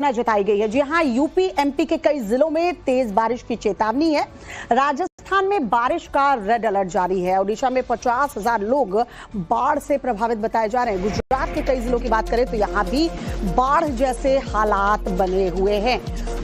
जताई गई है। जी हां, यूपी एमपी के कई जिलों में तेज बारिश की चेतावनी है। राजस्थान में बारिश का रेड अलर्ट जारी है। ओडिशा में 50,000 लोग बाढ़ से प्रभावित बताए जा रहे हैं। गुजरात के कई जिलों की बात करें तो यहां भी बाढ़ जैसे हालात बने हुए हैं।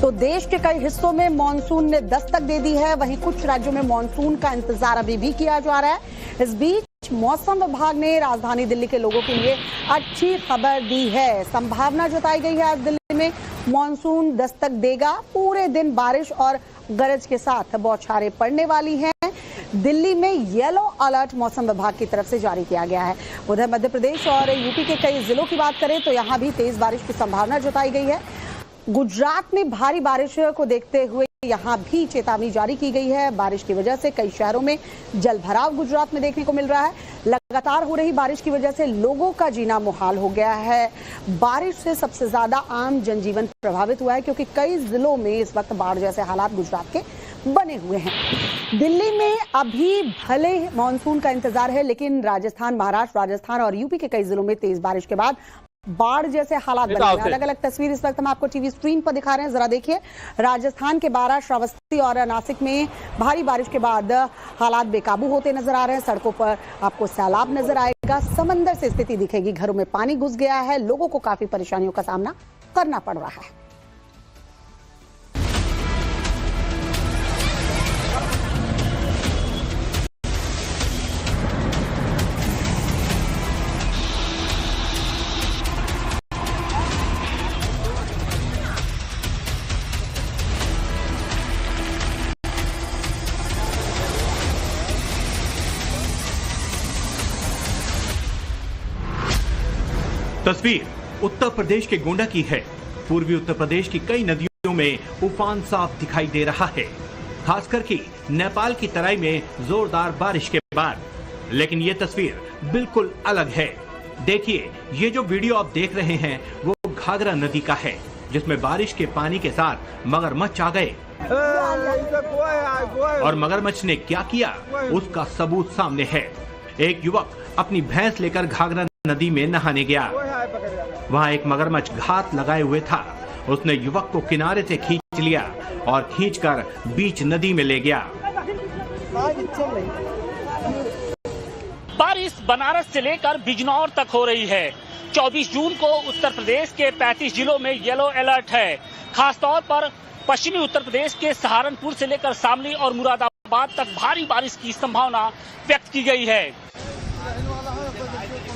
तो देश के कई हिस्सों में मानसून ने दस्तक दे दी है। वहीं कुछ राज्यों में मानसून का इंतजार अभी भी किया जा रहा है। इस बीच मौसम विभाग ने राजधानी दिल्ली के लोगों के लिए अच्छी खबर दी है। संभावना जताई गई है आज दिल्ली में मानसून दस्तक देगा। पूरे दिन बारिश और गरज के साथ बौछारें पड़ने वाली हैं। दिल्ली में येलो अलर्ट मौसम विभाग की तरफ से जारी किया गया है। उधर मध्य प्रदेश और यूपी के कई जिलों की बात करें तो यहां भी तेज बारिश की संभावना जताई गई है। गुजरात में भारी बारिश को देखते हुए यहां भी चेतावनी जारी की गई है। बारिश की वजह से कई शहरों में जलभराव गुजरात में देखने को मिल रहा है। लगातार हो रही बारिश की वजह से लोगों का जीना मुहाल हो गया है। बारिश से सबसे ज्यादा आम जनजीवन प्रभावित हुआ है क्योंकि कई जिलों में इस वक्त बाढ़ जैसे हालात गुजरात के बने हुए हैं। दिल्ली में अभी भले मानसून का इंतजार है, लेकिन राजस्थान, महाराष्ट्र, राजस्थान और यूपी के कई जिलों में तेज बारिश के बाद बाढ़ जैसे हालात बने हैं। अलग अलग तस्वीर इस वक्त हम आपको टीवी स्क्रीन पर दिखा रहे हैं। जरा देखिए, राजस्थान के बारां, श्रावस्ती और नासिक में भारी बारिश के बाद हालात बेकाबू होते नजर आ रहे हैं। सड़कों पर आपको सैलाब नजर आएगा। समंदर से स्थिति दिखेगी। घरों में पानी घुस गया है। लोगों को काफी परेशानियों का सामना करना पड़ रहा है। तस्वीर उत्तर प्रदेश के गोंडा की है। पूर्वी उत्तर प्रदेश की कई नदियों में उफान साफ दिखाई दे रहा है, खासकर कि नेपाल की तराई में जोरदार बारिश के बाद। लेकिन ये तस्वीर बिल्कुल अलग है। देखिए, ये जो वीडियो आप देख रहे हैं वो घाघरा नदी का है, जिसमें बारिश के पानी के साथ मगरमच्छ आ गए। और मगरमच्छ ने क्या किया उसका सबूत सामने है। एक युवक अपनी भैंस लेकर घाघरा नदी में नहाने गया। वहाँ एक मगरमच्छ घात लगाए हुए था। उसने युवक को किनारे से खींच लिया और खींचकर बीच नदी में ले गया। बारिश बनारस से लेकर बिजनौर तक हो रही है। 24 जून को उत्तर प्रदेश के 35 जिलों में येलो अलर्ट है। खासतौर पर पश्चिमी उत्तर प्रदेश के सहारनपुर से लेकर शामली और मुरादाबाद तक भारी बारिश की संभावना व्यक्त की गई है।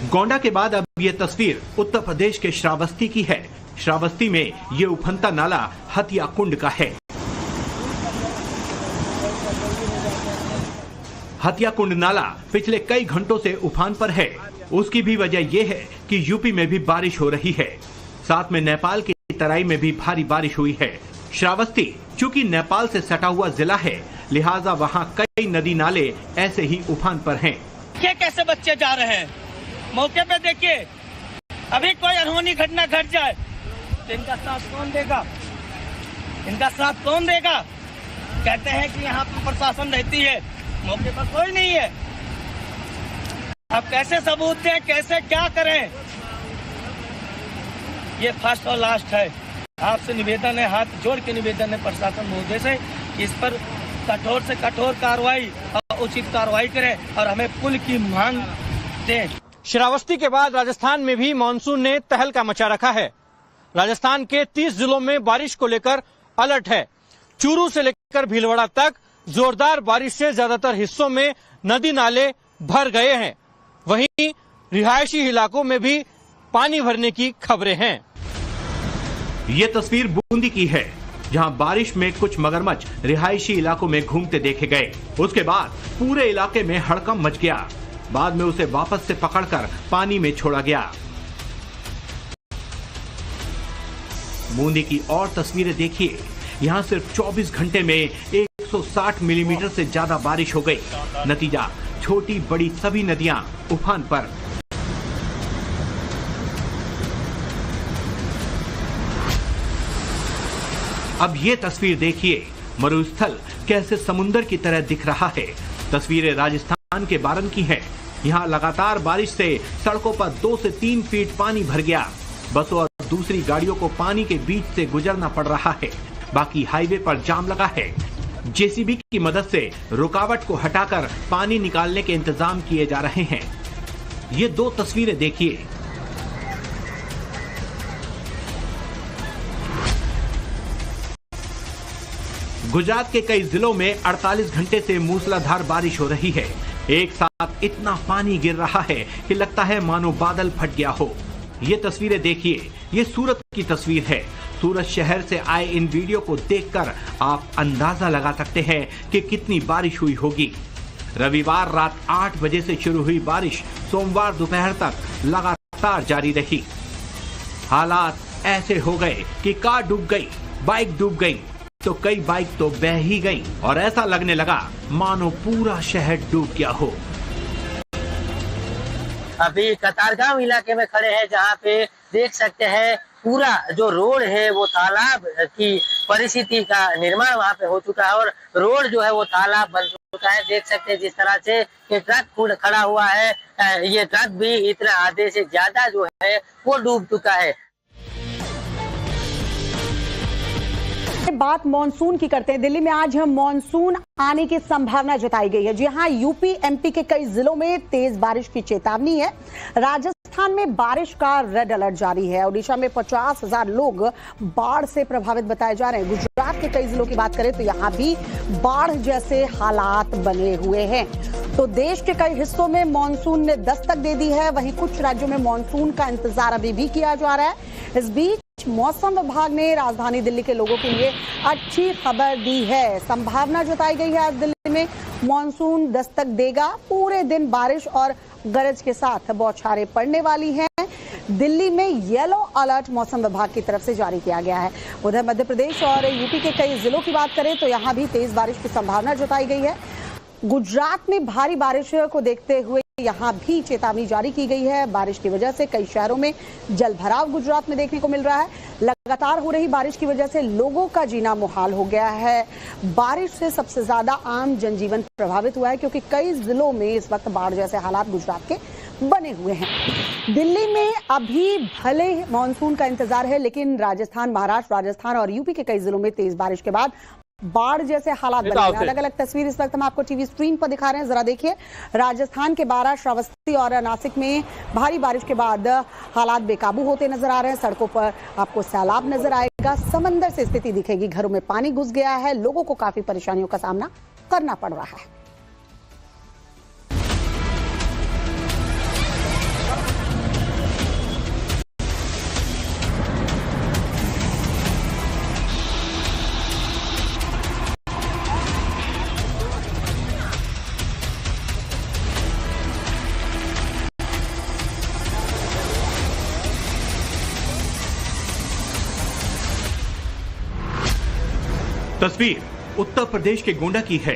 गोंडा के बाद अब ये तस्वीर उत्तर प्रदेश के श्रावस्ती की है। श्रावस्ती में ये उफनता नाला हथिया कुंड का है। हथिया कुंड नाला पिछले कई घंटों से उफान पर है। उसकी भी वजह यह है कि यूपी में भी बारिश हो रही है। साथ में नेपाल की तराई में भी भारी बारिश हुई है। श्रावस्ती चूंकि नेपाल से सटा हुआ जिला है, लिहाजा वहाँ कई नदी नाले ऐसे ही उफान पर हैं। कैसे बच्चे जा रहे हैं, मौके पे देखिए। अभी कोई अनहोनी घटना घट जाए तो इनका साथ कौन देगा? इनका साथ कौन देगा? कहते हैं कि यहाँ पर प्रशासन रहती है, मौके पर कोई नहीं है। अब कैसे सबूत दें, कैसे क्या करें? ये फर्स्ट और लास्ट है। आपसे निवेदन है, हाथ जोड़ के निवेदन है प्रशासन महोदय से, इस पर कठोर से कठोर कार्रवाई और उचित कार्रवाई करें और हमें पुल की मांग दें। श्रावस्ती के बाद राजस्थान में भी मानसून ने तहलका मचा रखा है। राजस्थान के 30 जिलों में बारिश को लेकर अलर्ट है। चूरू से लेकर भीलवाड़ा तक जोरदार बारिश से ज्यादातर हिस्सों में नदी नाले भर गए हैं। वहीं रिहायशी इलाकों में भी पानी भरने की खबरें हैं। ये तस्वीर बूंदी की है, जहां बारिश में कुछ मगरमच्छ रिहायशी इलाकों में घूमते देखे गए। उसके बाद पूरे इलाके में हड़कंप मच गया। बाद में उसे वापस से पकड़कर पानी में छोड़ा गया। बूंदी की और तस्वीरें देखिए। यहां सिर्फ 24 घंटे में 160 मिलीमीटर से ज्यादा बारिश हो गई। नतीजा, छोटी बड़ी सभी नदियां उफान पर। अब ये तस्वीर देखिए, मरुस्थल कैसे समुंदर की तरह दिख रहा है। तस्वीरें राजस्थान के बारन की हैं। यहाँ लगातार बारिश से सड़कों पर 2 से 3 फीट पानी भर गया। बसों और दूसरी गाड़ियों को पानी के बीच से गुजरना पड़ रहा है। बाकी हाईवे पर जाम लगा है। जेसीबी की मदद से रुकावट को हटाकर पानी निकालने के इंतजाम किए जा रहे हैं। ये दो तस्वीरें देखिए। गुजरात के कई जिलों में 48 घंटे से मूसलाधार बारिश हो रही है। एक साथ इतना पानी गिर रहा है कि लगता है मानो बादल फट गया हो। ये तस्वीरें देखिए। ये सूरत की तस्वीर है। सूरत शहर से आए इन वीडियो को देखकर आप अंदाजा लगा सकते हैं कि कितनी बारिश हुई होगी। रविवार रात 8 बजे से शुरू हुई बारिश सोमवार दोपहर तक लगातार जारी रही। हालात ऐसे हो गए कि कार डूब गई, बाइक डूब गई, तो कई बाइक तो बह ही गई और ऐसा लगने लगा मानो पूरा शहर डूब गया हो। अभी कतारगांव इलाके में खड़े हैं, जहां पे देख सकते हैं पूरा जो रोड है वो तालाब की परिस्थिति का निर्माण वहां पे हो चुका है और रोड जो है वो तालाब बन चुका है। देख सकते हैं जिस तरह से ये ट्रक खड़ा हुआ है, ये ट्रक भी इतना आधे से ज्यादा जो है वो डूब चुका है। बात मॉनसून की करते हैं। दिल्ली में आज मॉनसून आने की संभावना जताई गई है। जी हां, यूपी एमपी के कई जिलों में तेज बारिश की चेतावनी है। राजस्थान में बारिश का रेड अलर्ट जारी है। ओडिशा में 50,000 लोग बाढ़ से प्रभावित बताए जा रहे हैं। गुजरात के कई जिलों की बात करें तो यहां भी बाढ़ जैसे हालात बने हुए हैं। तो देश के कई हिस्सों में मॉनसून ने दस्तक दे दी है। वहीं कुछ राज्यों में मॉनसून का इंतजार अभी भी किया जा रहा है। इस बीच मौसम विभाग ने राजधानी दिल्ली के लोगों के लिए अच्छी खबर दी है। संभावना जताई गई है आज दिल्ली में मॉनसून दस्तक देगा। पूरे दिन बारिश और गरज के साथ बौछारें पड़ने वाली हैं। दिल्ली में येलो अलर्ट मौसम विभाग की तरफ से जारी किया गया है। उधर मध्य प्रदेश और यूपी के कई जिलों की बात करें तो यहां भी तेज बारिश की संभावना जताई गई है। गुजरात में भारी बारिश को देखते हुए यहां भी चेतावनी जारी की गई है। बारिश की वजह से कई शहरों में जलभराव गुजरात में देखने को मिल रहा है। लगातार हो रही बारिश की वजह से लोगों का जीना मुहाल हो गया है। बारिश से सबसे ज्यादा आम जनजीवन प्रभावित हुआ है क्योंकि कई जिलों में इस वक्त बाढ़ जैसे हालात गुजरात के बने हुए हैं। दिल्ली में अभी भले मॉनसून का इंतजार है, लेकिन राजस्थान, महाराष्ट्र, राजस्थान और यूपी के कई जिलों में तेज बारिश के बाद बाढ़ जैसे हालात बने हैं। अलग अलग तस्वीर इस वक्त हम आपको टीवी स्क्रीन पर दिखा रहे हैं। जरा देखिए, राजस्थान के बारां, श्रावस्ती और नासिक में भारी बारिश के बाद हालात बेकाबू होते नजर आ रहे हैं। सड़कों पर आपको सैलाब नजर आएगा। समंदर से स्थिति दिखेगी। घरों में पानी घुस गया है। लोगों को काफी परेशानियों का सामना करना पड़ रहा है। तस्वीर उत्तर प्रदेश के गोंडा की है।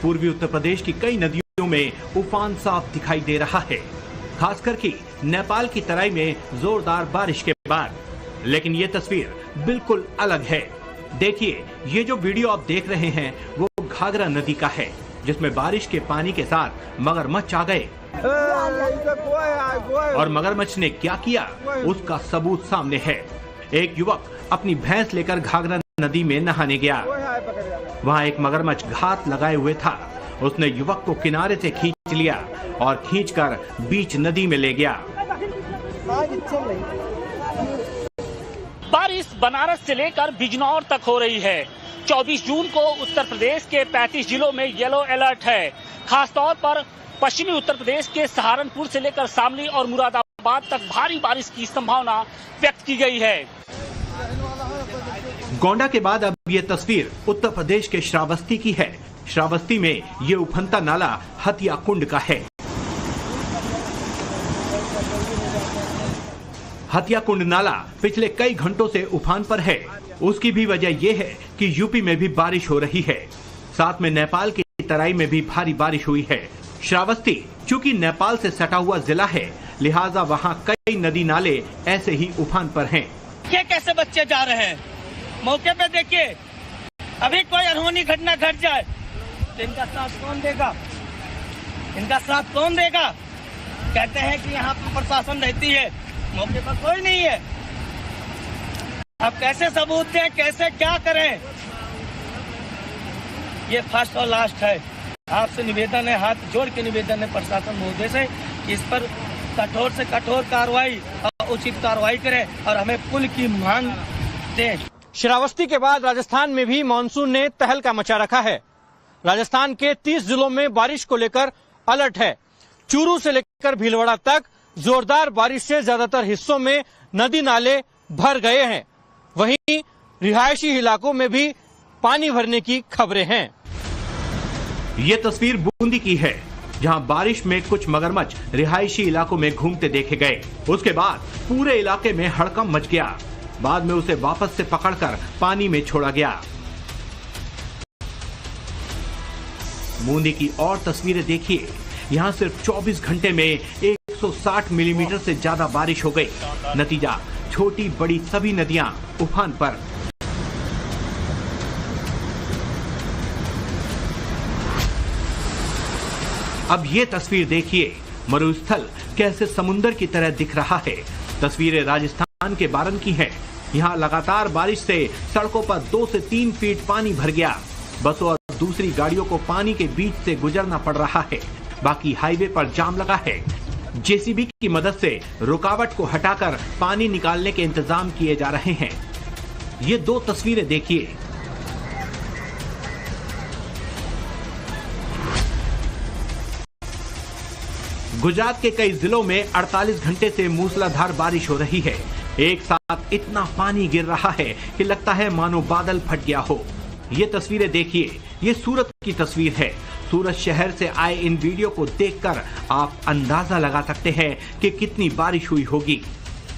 पूर्वी उत्तर प्रदेश की कई नदियों में उफान साफ दिखाई दे रहा है, खासकर कि नेपाल की तराई में जोरदार बारिश के बाद। लेकिन ये तस्वीर बिल्कुल अलग है। देखिए, ये जो वीडियो आप देख रहे हैं वो घाघरा नदी का है, जिसमें बारिश के पानी के साथ मगरमच्छ आ गए और मगरमच्छ ने क्या किया उसका सबूत सामने है। एक युवक अपनी भैंस लेकर घाघरा नदी में नहाने गया। वहां एक मगरमच्छ घात लगाए हुए था। उसने युवक को किनारे से खींच लिया और खींचकर बीच नदी में ले गया। बारिश बनारस से लेकर बिजनौर तक हो रही है। 24 जून को उत्तर प्रदेश के 35 जिलों में येलो अलर्ट है। खासतौर पर पश्चिमी उत्तर प्रदेश के सहारनपुर से लेकर शामली और मुरादाबाद तक भारी बारिश की संभावना व्यक्त की गई है। गोंडा के बाद अब ये तस्वीर उत्तर प्रदेश के श्रावस्ती की है। श्रावस्ती में ये उफनता नाला हथिया कुंड का है। हथिया कुंड नाला पिछले कई घंटों से उफान पर है। उसकी भी वजह यह है कि यूपी में भी बारिश हो रही है। साथ में नेपाल की तराई में भी भारी बारिश हुई है। श्रावस्ती चूंकि नेपाल से सटा हुआ जिला है, लिहाजा वहाँ कई नदी नाले ऐसे ही उफान पर हैं। ये कैसे बच्चे जा रहे हैं, मौके पे देखिए। अभी कोई अनहोनी घटना घट जाए तो इनका साथ कौन देगा? इनका साथ कौन देगा? कहते हैं कि यहाँ पर प्रशासन रहती है, मौके पर कोई नहीं है। अब कैसे सबूत दें, कैसे क्या करें? ये फर्स्ट और लास्ट है। आपसे निवेदन है, हाथ जोड़ के निवेदन है प्रशासन महोदय से, इस पर कठोर से कठोर कार्रवाई और उचित कार्रवाई करें और हमें पुल की मांग दें। श्रावस्ती के बाद राजस्थान में भी मानसून ने तहलका मचा रखा है। राजस्थान के 30 जिलों में बारिश को लेकर अलर्ट है। चूरू से लेकर भीलवाड़ा तक जोरदार बारिश से ज्यादातर हिस्सों में नदी नाले भर गए हैं। वहीं रिहायशी इलाकों में भी पानी भरने की खबरें हैं। ये तस्वीर बूंदी की है, जहां बारिश में कुछ मगरमच्छ रिहायशी इलाकों में घूमते देखे गए। उसके बाद पूरे इलाके में हड़कंप मच गया। बाद में उसे वापस से पकड़कर पानी में छोड़ा गया। बूंदी की और तस्वीरें देखिए। यहां सिर्फ 24 घंटे में 160 मिलीमीटर से ज्यादा बारिश हो गई। नतीजा, छोटी बड़ी सभी नदियां उफान पर। अब ये तस्वीर देखिए, मरुस्थल कैसे समुंदर की तरह दिख रहा है। तस्वीरें राजस्थान के बारन की हैं। यहाँ लगातार बारिश से सड़कों पर 2 से 3 फीट पानी भर गया। बसों और दूसरी गाड़ियों को पानी के बीच से गुजरना पड़ रहा है। बाकी हाईवे पर जाम लगा है। जेसीबी की मदद से रुकावट को हटाकर पानी निकालने के इंतजाम किए जा रहे हैं। ये 2 तस्वीरें देखिए। गुजरात के कई जिलों में 48 घंटे से मूसलाधार बारिश हो रही है। एक साथ इतना पानी गिर रहा है कि लगता है मानो बादल फट गया हो। ये तस्वीरें देखिए। ये सूरत की तस्वीर है। सूरत शहर से आए इन वीडियो को देखकर आप अंदाजा लगा सकते हैं कि कितनी बारिश हुई होगी।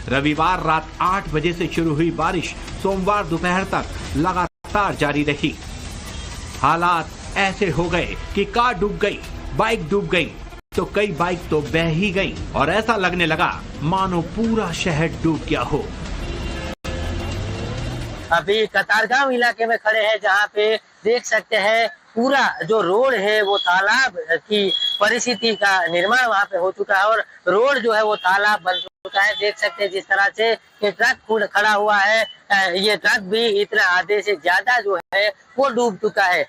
रविवार रात 8 बजे से शुरू हुई बारिश सोमवार दोपहर तक लगातार जारी रही। हालात ऐसे हो गए कि कार डूब गई, बाइक डूब गई, तो कई बाइक तो बह ही गई और ऐसा लगने लगा मानो पूरा शहर डूब गया हो। अभी कतारगांव इलाके में खड़े हैं, जहाँ पे देख सकते हैं पूरा जो रोड है वो तालाब की परिस्थिति का निर्माण वहाँ पे हो चुका है और रोड जो है वो तालाब बन चुका है। देख सकते हैं जिस तरह से ये ट्रक खड़ा हुआ है, ये ट्रक भी इतना आधे से ज्यादा जो है वो डूब चुका है।